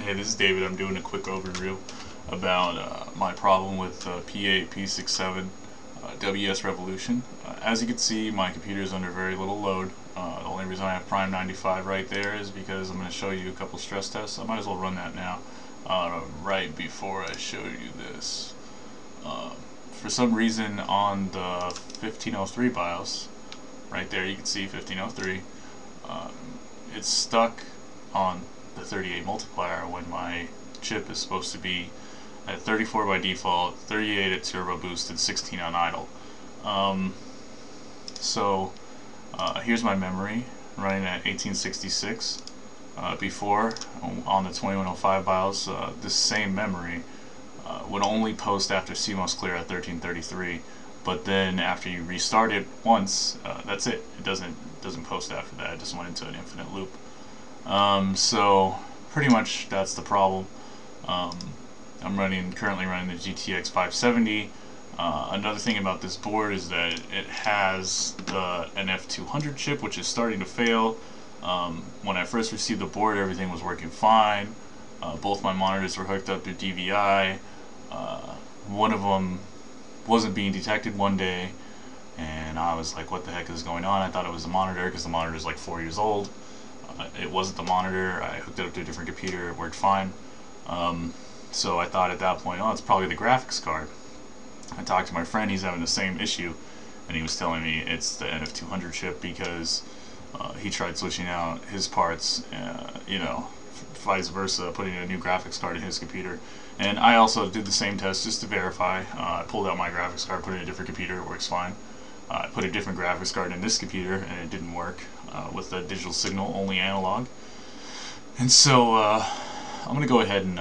Hey, this is David. I'm doing a quick overview about my problem with p8p67 WS Revolution. As you can see, my computer is under very little load. The only reason I have Prime 95 right there is because I'm going to show you a couple stress tests. I might as well run that now, right before I show you this. For some reason on the 1503 BIOS, right there you can see 1503, it's stuck on the 38 multiplier when my chip is supposed to be at 34 by default, 38 at turbo boost, and 16 on idle. Here's my memory running at 1866. Before, on the 2105 BIOS, this same memory would only post after CMOS clear at 1333, but then after you restart it once, that's it. It doesn't post after that. It just went into an infinite loop. So pretty much that's the problem. I'm currently running the GTX 570. Another thing about this board is that it has the nf200 chip, which is starting to fail. When I first received the board, everything was working fine. Both my monitors were hooked up to DVI. One of them wasn't being detected one day, and I was like, what the heck is going on? I thought it was the monitor because the monitor is like 4 years old. It wasn't the monitor. I hooked it up to a different computer. It worked fine. So I thought at that point, oh, it's probably the graphics card. I talked to my friend. He's having the same issue, and he was telling me it's the nf200 chip because he tried switching out his parts, vice versa, putting a new graphics card in his computer. And I also did the same test just to verify. I pulled out my graphics card, put it in a different computer. It works fine. I put a different graphics card in this computer, and it didn't work with the digital signal, only analog. And so I'm going to go ahead and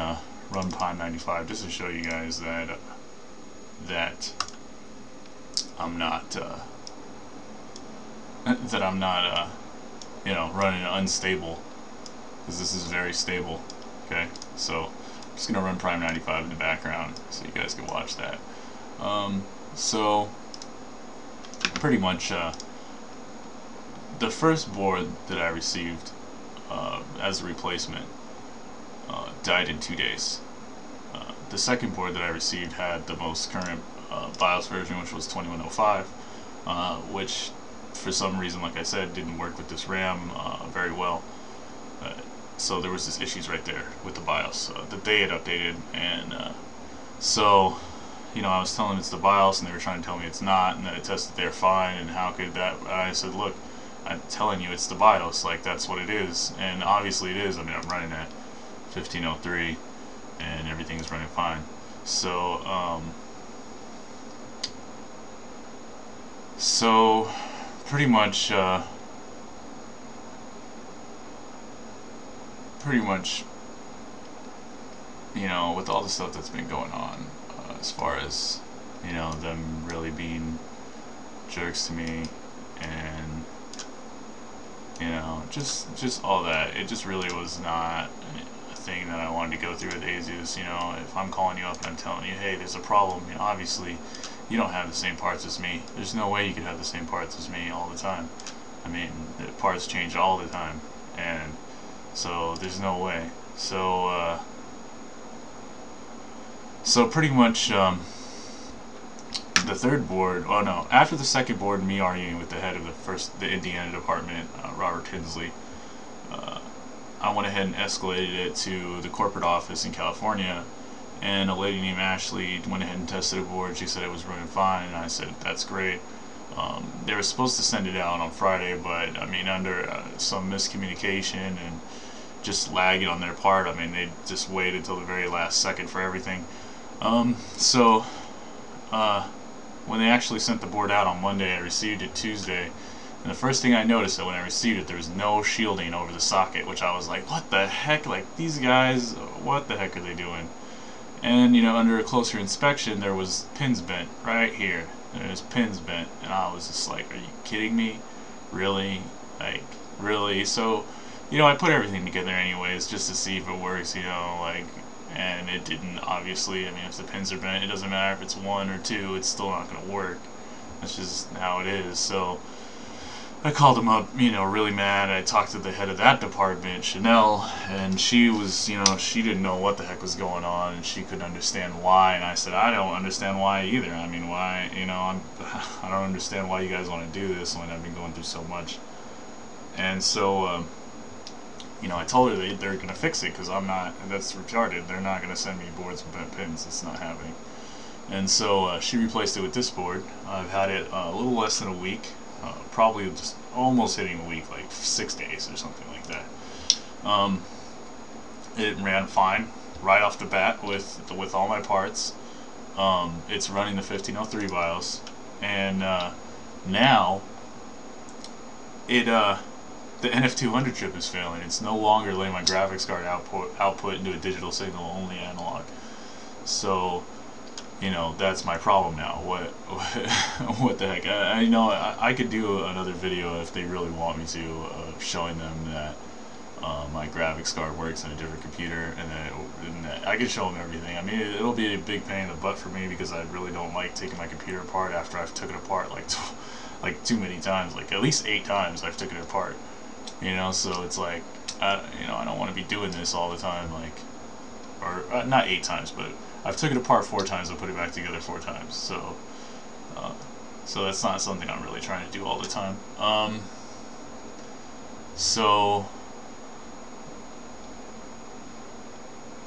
run Prime 95 just to show you guys that I'm not running unstable, because this is very stable. Okay, so I'm just gonna run Prime 95 in the background so you guys can watch that. So pretty much the first board that I received as a replacement died in 2 days. The second board that I received had the most current BIOS version, which was 2105, which for some reason, like I said, didn't work with this RAM very well. So there was just issues right there with the BIOS that they had updated, and I was telling them it's the BIOS, and they were trying to tell me it's not, and that it tested there fine, and how could that? I said, look, I'm telling you it's the BIOS, like that's what it is, and obviously it is. I mean, I'm running at 1503, and everything is running fine. So pretty much with all the stuff that's been going on, as far as them really being jerks to me, and just all that, it just really was not a thing that I wanted to go through with ASUS. If I'm calling you up and I'm telling you, hey, there's a problem, obviously you don't have the same parts as me. There's no way you could have the same parts as me all the time. I mean, the parts change all the time, and so there's no way. So pretty much the third board, oh no, after the second board, me arguing with the head of the Indiana department, Robert Tinsley, I went ahead and escalated it to the corporate office in California, and a lady named Ashley went ahead and tested a board. She said it was running fine, and I said, that's great. They were supposed to send it out on Friday, but I mean, under some miscommunication and just lagging on their part, I mean, they just waited until the very last second for everything. When they actually sent the board out on Monday, I received it Tuesday, and the first thing I noticed that when I received it, there was no shielding over the socket, which I was like, what the heck? Like, these guys, what the heck are they doing? And under a closer inspection, there was pins bent right here. There's pins bent, and I was just like, are you kidding me? Really? Like, really? So I put everything together anyways just to see if it works, and it didn't, obviously. I mean, if the pins are bent, it doesn't matter if it's 1 or 2, it's still not going to work. That's just how it is. So I called him up, you know, really mad. I talked to the head of that department, Chanel, and she was, you know, she didn't know what the heck was going on, and she couldn't understand why. And I said, I don't understand why either. I mean, why, you know, I don't understand why you guys want to do this when I've been going through so much. And so, you know, I told her they're going to fix it because I'm not, that's retarded. They're not going to send me boards and pins. It's not happening. And so she replaced it with this board. I've had it a little less than a week. Probably just almost hitting a week, like 6 days or something like that. It ran fine right off the bat with all my parts. It's running the 1503 BIOS, and now the nf200 chip is failing. It's no longer letting my graphics card output into a digital signal, only analog. So, you know, that's my problem now. What the heck? I know I could do another video if they really want me to, showing them that my graphics card works in a different computer, and that I can show them everything. I mean, it'll be a big pain in the butt for me because I really don't like taking my computer apart after I've taken it apart like too many times, like at least 8 times I've taken it apart. You know, so it's like, you know, I don't want to be doing this all the time, like, or not 8 times, but I've took it apart 4 times and put it back together 4 times. So, so that's not something I'm really trying to do all the time. So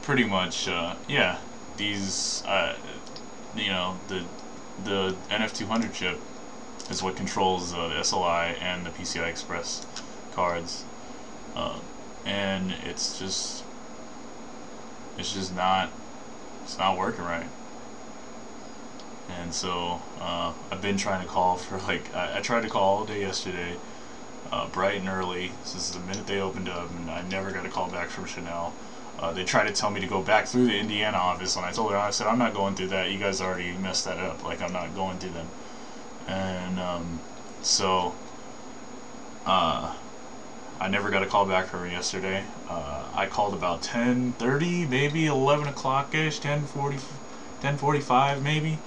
pretty much, yeah, these, you know, the nf200 chip is what controls the SLI and the PCI Express cards, and it's just not. It's not working right. And so I've been trying to call for like, I tried to call all day yesterday, bright and early. This is the minute they opened up, and I never got a call back from Chanel. They tried to tell me to go back through the Indiana office, and I told her, I said, I'm not going through that. You guys already messed that up. Like, I'm not going through them. And so I never got a call back from her yesterday. I called about 10:30, maybe 11 o'clock-ish, 10:45 maybe.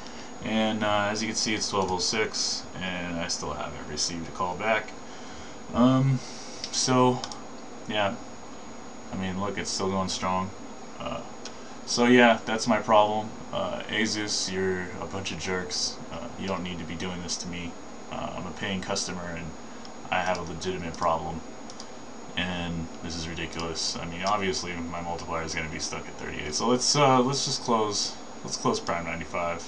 And as you can see, it's 12:06, and I still haven't received a call back. So, yeah. I mean, look, it's still going strong. So yeah, that's my problem. ASUS, you're a bunch of jerks. You don't need to be doing this to me. I'm a paying customer, and I have a legitimate problem. And this is ridiculous. I mean, obviously my multiplier is going to be stuck at 38. So let's just close. Let's close Prime 95.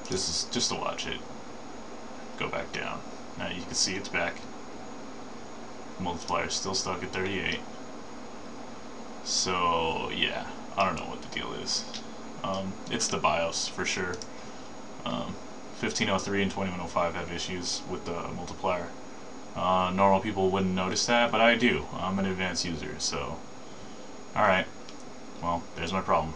Just to watch it go back down. Now you can see it's back. Multiplier is still stuck at 38. So yeah, I don't know what the deal is. It's the BIOS for sure. 1503 and 2105 have issues with the multiplier. Normal people wouldn't notice that, but I do. I'm an advanced user, so alright. Well, there's my problem.